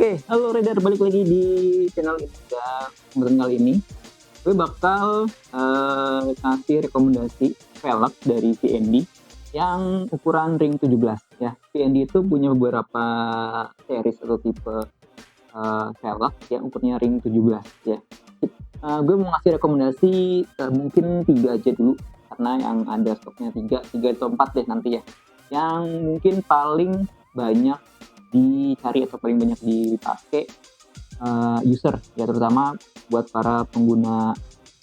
Oke, halo Redar, balik lagi di channel ini. Dan kesempatan kali ini, gue bakal kasih rekomendasi velg dari VND yang ukuran ring 17 ya. VND itu punya beberapa series atau tipe velg yang ukurannya ring 17 ya. Gue mau ngasih rekomendasi mungkin 3 aja dulu, karena yang ada stoknya 3 atau 4 deh nanti ya. Yang mungkin paling banyak dicari atau paling banyak dipakai user ya, terutama buat para pengguna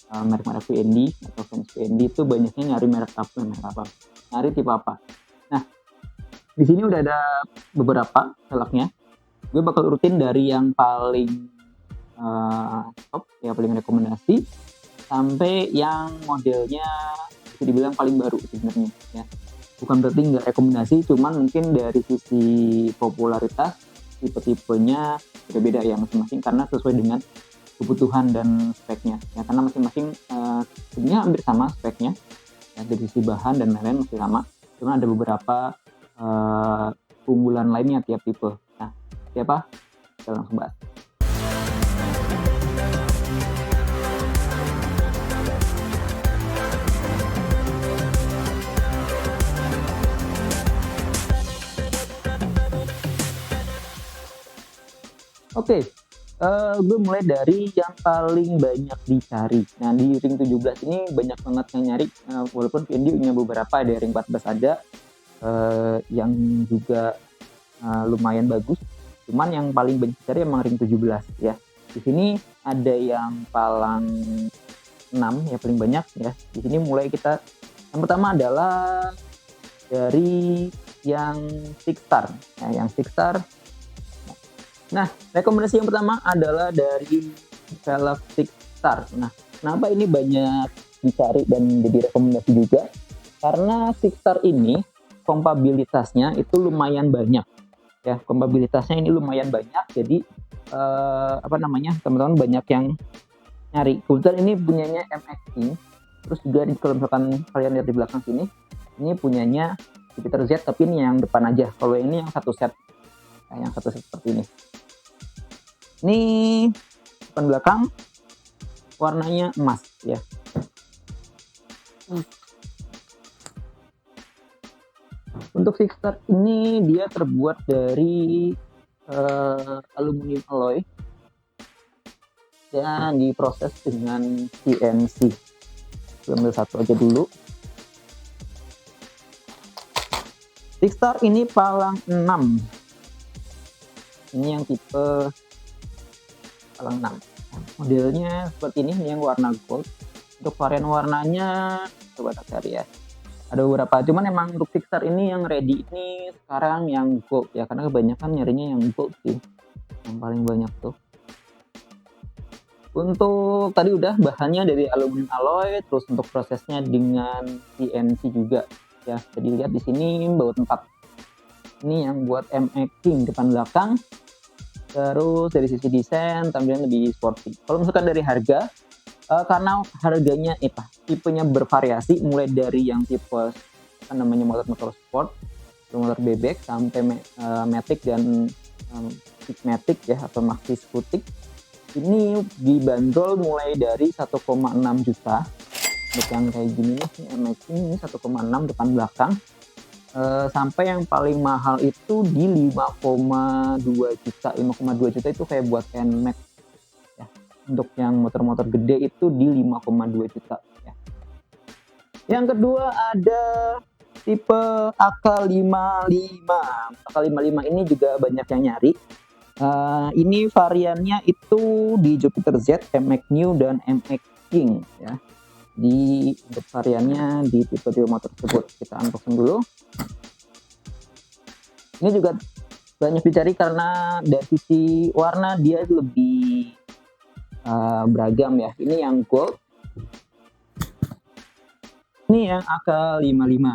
merek-merek VND atau fans VND itu banyaknya nyari merek apa, nyari tipe apa. Nah, di sini udah ada beberapa velgnya. Gue bakal urutin dari yang paling top ya, paling rekomendasi, sampai yang modelnya bisa dibilang paling baru sebenarnya ya. Bukan berarti nggak rekomendasi, cuman mungkin dari sisi popularitas tipe-tipenya beda-beda ya masing-masing, karena sesuai dengan kebutuhan dan speknya ya, karena masing-masing sebenarnya hampir sama speknya ya, dari sisi bahan dan lain-lain masih sama, cuma ada beberapa keunggulan lainnya tiap tipe. Nah, siapa? Kita langsung bahas. Oke, gue mulai dari yang paling banyak dicari. Nah, di ring 17 ini banyak banget yang nyari, walaupun VND punya beberapa, ada ring 14 ada, yang juga lumayan bagus. Cuman yang paling banyak dicari emang ring 17 ya. Di sini ada yang palang 6 ya, paling banyak ya. Di sini mulai kita, yang pertama adalah dari yang Six Star. Nah, yang Six Star. Nah, rekomendasi yang pertama adalah dari velg Six Star. Nah, kenapa ini banyak dicari dan jadi rekomendasi juga? Karena Six Star ini kompabilitasnya itu lumayan banyak. Ya, kompabilitasnya ini lumayan banyak. Jadi teman-teman banyak yang nyari. Kebetulan ini punyanya MX King. Terus juga kalau misalkan kalian lihat di belakang sini, ini punyanya Jupiter Z, tapi ini yang depan aja. Kalau ini yang satu set. Nah, yang satu set seperti ini. Ini depan belakang warnanya emas ya. Untuk Six Star ini dia terbuat dari aluminium alloy dan diproses dengan CNC. Gue ambil satu aja dulu. Six Star ini palang 6. Ini yang tipe palang 6. Modelnya seperti ini yang warna gold. Untuk varian warnanya coba tak cari ya. Ada beberapa, cuman emang untuk Six Star ini yang ready ini sekarang yang gold ya, karena kebanyakan nyarinya yang gold sih, yang paling banyak tuh. Untuk tadi udah bahannya dari aluminium alloy, terus untuk prosesnya dengan CNC juga ya. Jadi lihat di sini baut 4. Ini yang buat MX King depan belakang. Terus dari sisi desain tampilan lebih sporty. Kalau misalkan dari harga, karena harganya tipenya bervariasi, mulai dari yang tipe motor sport, motor bebek, sampai matic dan matic ya, atau maxi scootik. Ini dibanderol mulai dari 1,6 juta. Untuk yang kayak gini nih, MX ini 1,6 depan belakang. Sampai yang paling mahal itu di 5,2 juta. 5,2 juta itu kayak buat NMAX ya. Untuk yang motor-motor gede itu di 5,2 juta ya. Yang kedua ada tipe AK55. AK55 ini juga banyak yang nyari. Ini variannya itu di Jupiter Z, MX New, dan MX King ya. Untuk variannya di tipe-tipe motor tersebut kita unboxing dulu. Ini juga banyak dicari karena dari sisi warna dia lebih beragam ya. Ini yang gold, ini yang AK55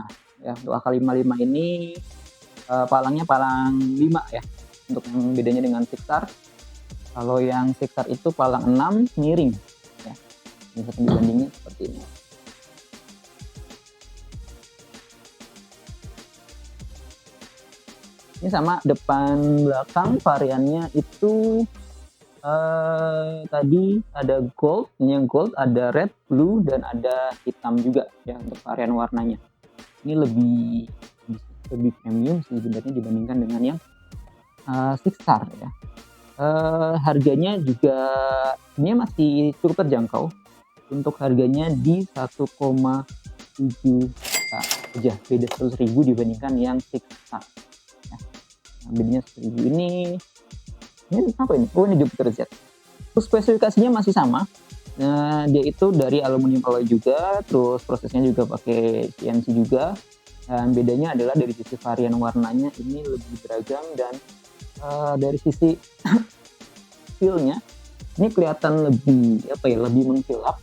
ya. Untuk AK55 ini palangnya palang 5 ya. Untuk yang bedanya dengan Six Star, kalau yang Six Star itu palang 6 miring ya. Bisa dibandingin seperti ini. Ini sama depan belakang variannya itu tadi ada gold, ini yang gold, ada red, blue, dan ada hitam juga ya untuk varian warnanya. Ini lebih premium sih sebenarnya dibandingkan dengan yang Six Star ya. Harganya juga ini masih cukup terjangkau. Untuk harganya di 1,7 juta aja, beda 100.000 dibandingkan yang Six Star ya. Nah, bedanya 100.000 ini apa ini? Oh, ini Jupiter Z. Terus spesifikasinya masih sama. Nah, dia itu dari aluminium alloy juga, terus prosesnya juga pakai CNC juga. Dan bedanya adalah dari sisi varian warnanya ini lebih beragam, dan dari sisi feel-nya ini kelihatan lebih lebih mengkilap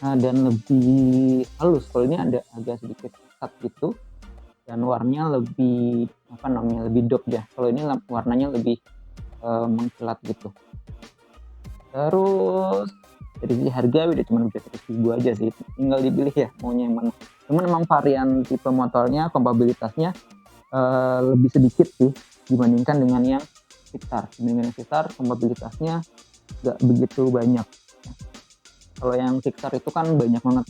dan lebih halus. Kalau ini ada agak sedikit ketat gitu, dan warnanya lebih lebih dope ya. Kalau ini warnanya lebih mengkilat gitu. Terus dari sisi harga udah cuma 100.000 aja sih, tinggal dipilih ya maunya yang mana. Cuman memang varian tipe motornya, kompatibilitasnya lebih sedikit sih dibandingkan dengan yang Six Star. Dengan Six Star kompatibilitasnya nggak begitu banyak. Kalau yang Six Star itu kan banyak banget.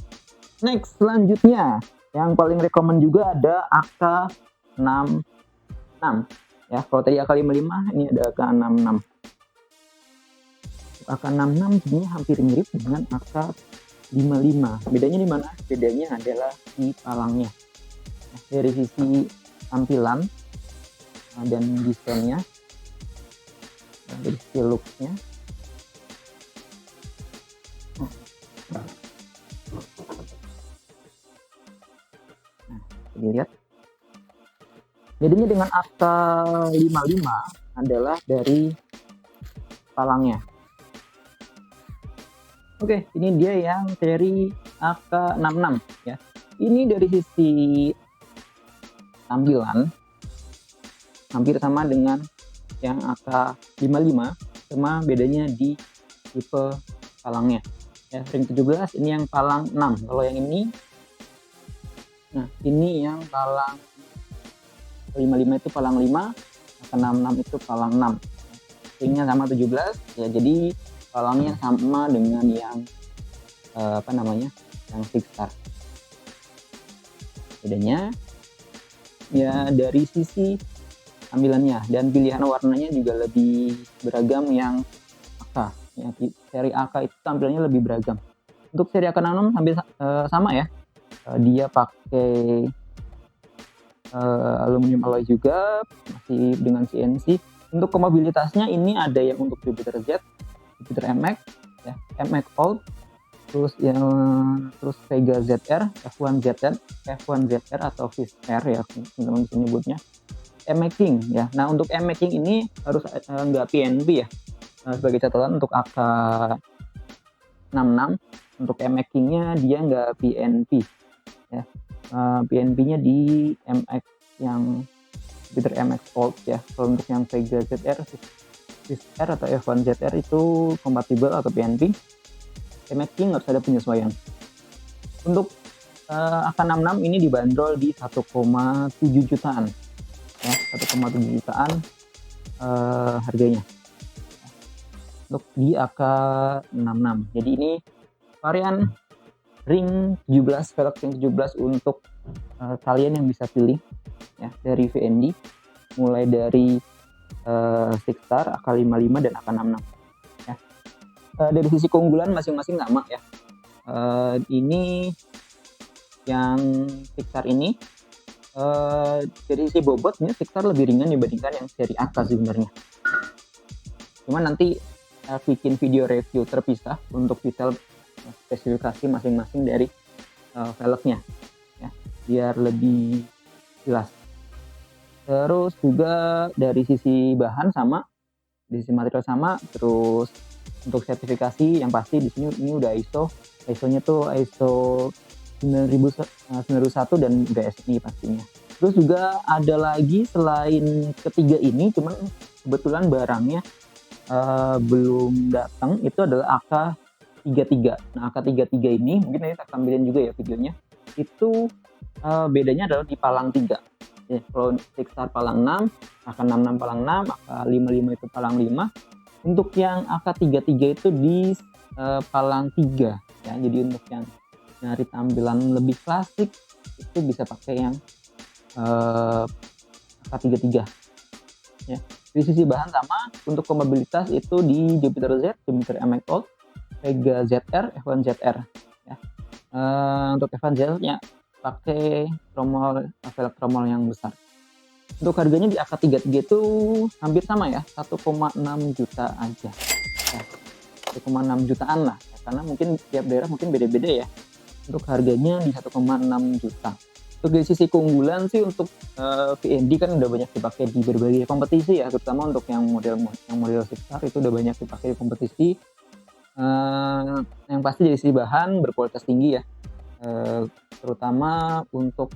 Next, selanjutnya yang paling rekomend juga ada AK66 ya. Kalau tadi AK55, ini ada AK66. AK66 sebenarnya hampir mirip dengan AK55. Bedanya di mana? Bedanya adalah di palangnya. Nah, dari sisi tampilan dan desainnya, dari sisi looknya, nah, dilihat. Bedanya dengan AK55 adalah dari palangnya. Oke, ini dia yang seri AK66 ya. Ini dari sisi tampilan hampir sama dengan yang AK55, cuma bedanya di tipe palangnya. Ya, ring 17 ini yang palang 6. Kalau yang ini, nah ini yang palang 55 itu palang 5, AK66 itu palang 6. Ringnya sama 17 ya, jadi palangnya sama dengan yang yang Six Star. Bedanya ya dari sisi tampilannya, dan pilihan warnanya juga lebih beragam yang AK ya. Seri AK itu tampilannya lebih beragam. Untuk seri AK66 hampir sama ya, dia pakai aluminium alloy juga, masih dengan CNC. Untuk kompatibilitasnya ini ada yang untuk Jupiter Z, Jupiter MX ya, MX Old, terus Vega ZR, F1 ZR, F1 ZR atau Fisker ya teman-teman bisa nyebutnya, MX King ya. Nah, untuk MX King ini harus nggak PNP ya. Sebagai catatan untuk AK66, untuk MX King-nya dia nggak PNP ya. PNP-nya di MX yang Jupiter MX Old ya. Kalau untuk yang Vega ZR, Fisker atau F1 ZR itu kompatibel atau PNP. MX King harus ada penyesuaian. Untuk AK66 ini dibanderol di 1,7 jutaan ya, 1,7 jutaan harganya untuk di AK66. Jadi ini varian ring 17, velg ring 17 untuk kalian yang bisa pilih ya dari VND, mulai dari Six Star, AK55 dan AK66 ya. Dari sisi keunggulan masing-masing sama ya. Ini yang Six Star ini dari sisi bobotnya Six Star lebih ringan dibandingkan yang seri AK sebenarnya. Cuma nanti bikin video review terpisah untuk detail spesifikasi masing-masing dari velgnya ya, biar lebih jelas. Terus juga dari sisi bahan sama, dari sisi material sama. Terus untuk sertifikasi yang pasti di sini ini udah ISO-nya tuh ISO 9001 dan BSI pastinya. Terus juga ada lagi selain ketiga ini, cuman kebetulan barangnya belum datang, itu adalah AK33. Nah, AK33 ini mungkin nanti kita tampilin juga ya videonya. Itu bedanya adalah di palang 3. Ya, kalau Sixstar palang 6, AK66 palang 6, AK55 itu palang 5. Untuk yang AK33 itu di palang 3 ya. Jadi untuk yang nyari tampilan lebih klasik itu bisa pakai yang AK33 ya. Di sisi bahan sama, untuk kompatibilitas itu di Jupiter Z, Jupiter MX Gold, Vega ZR, F1 ZR ya. Untuk F1 ZR nya pakai velg tromol yang besar. Untuk harganya di AK33 itu hampir sama ya, 1,6 juta aja ya. 1,6 jutaan lah ya, karena mungkin tiap daerah mungkin beda-beda ya. Untuk harganya di 1,6 juta. Untuk dari sisi keunggulan sih, untuk VND kan udah banyak dipakai di berbagai kompetisi ya, terutama untuk yang model Sixstar itu udah banyak dipakai di kompetisi. Yang pasti dari sisi bahan berkualitas tinggi ya, terutama untuk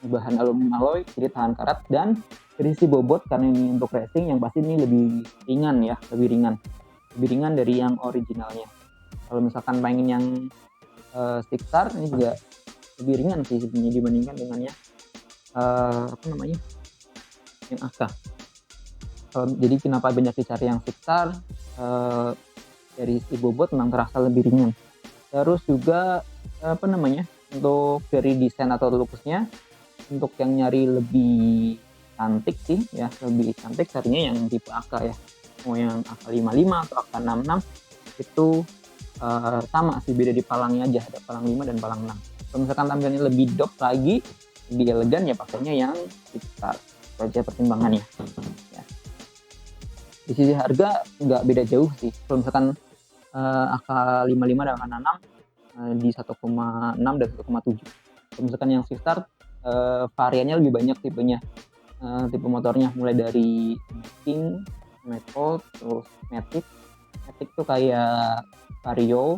bahan aluminium alloy, jadi tahan karat. Dan dari sisi bobot, karena ini untuk racing, yang pasti ini lebih ringan ya, lebih ringan dari yang originalnya. Kalau misalkan pengen yang Sixstar, ini juga lebih ringan sih sebenarnya dibandingkan dengan yang yang AK. Jadi kenapa banyak dicari yang Sixstar, dari sisi bobot memang terasa lebih ringan. Terus juga untuk dari desain atau looknya, untuk yang nyari lebih cantik sih ya, lebih cantik carinya yang tipe AK ya. Mau yang AK55 atau AK66 itu sama sih, beda di palangnya aja, ada palang 5 dan palang 6. Kalau misalkan tampilannya lebih dop lagi, lebih elegan, ya pakainya yang Sixstar. Itu aja pertimbangannya ya. Di sisi harga nggak beda jauh sih. Kalau misalkan AK55 dan AK66 di 1,6 dan 1,7. Kalau misalkan yang Sixstar variannya lebih banyak tipenya, tipe motornya mulai dari King, Matic, terus Matic tuh kayak Vario,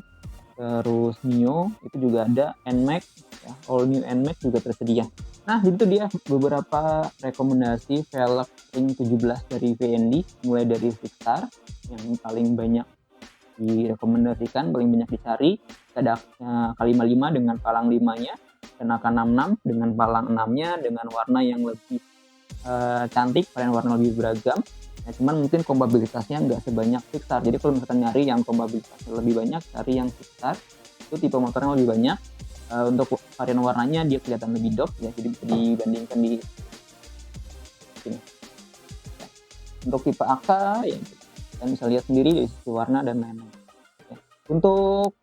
terus Mio itu juga ada, NMAX ya, all new NMAX juga tersedia. Nah, itu dia beberapa rekomendasi velg ring 17 dari VND, mulai dari Sixstar yang paling banyak direkomendasikan, paling banyak dicari. Ada AK55 dengan palang 5-nya, dan AK66 dengan palang 6-nya dengan warna yang lebih cantik, varian warna lebih beragam. Ya, cuman mungkin kompatibilitasnya nggak sebanyak Sixstar. Jadi kalau misalkan nyari yang kompatibilitasnya lebih banyak, cari yang Sixstar. Itu tipe motornya lebih banyak. Untuk varian warnanya dia kelihatan lebih dop ya, jadi bisa dibandingkan di sini. Ya. Untuk tipe AK ya kita bisa lihat sendiri dari sisi warna dan lain-lain. Ya. Untuk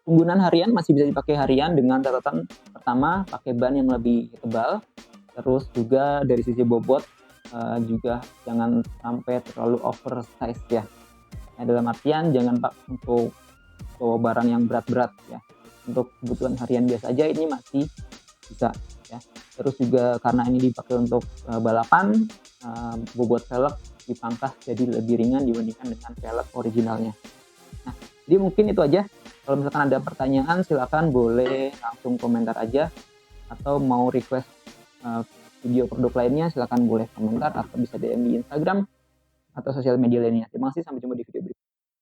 penggunaan harian masih bisa dipakai harian dengan catatan pertama pakai ban yang lebih tebal. Terus juga dari sisi bobot juga jangan sampai terlalu oversize ya. Nah, dalam artian jangan untuk bawa barang yang berat-berat ya. Untuk kebutuhan harian biasa aja ini masih bisa ya. Terus juga karena ini dipakai untuk balapan, bobot velg dipangkas jadi lebih ringan dibandingkan dengan velg originalnya. Nah, jadi mungkin itu aja. Kalau misalkan ada pertanyaan, silakan boleh langsung komentar aja, atau mau request video produk lainnya, silakan boleh komentar atau bisa DM di Instagram atau sosial media lainnya. Terima kasih, sampai jumpa di video berikutnya.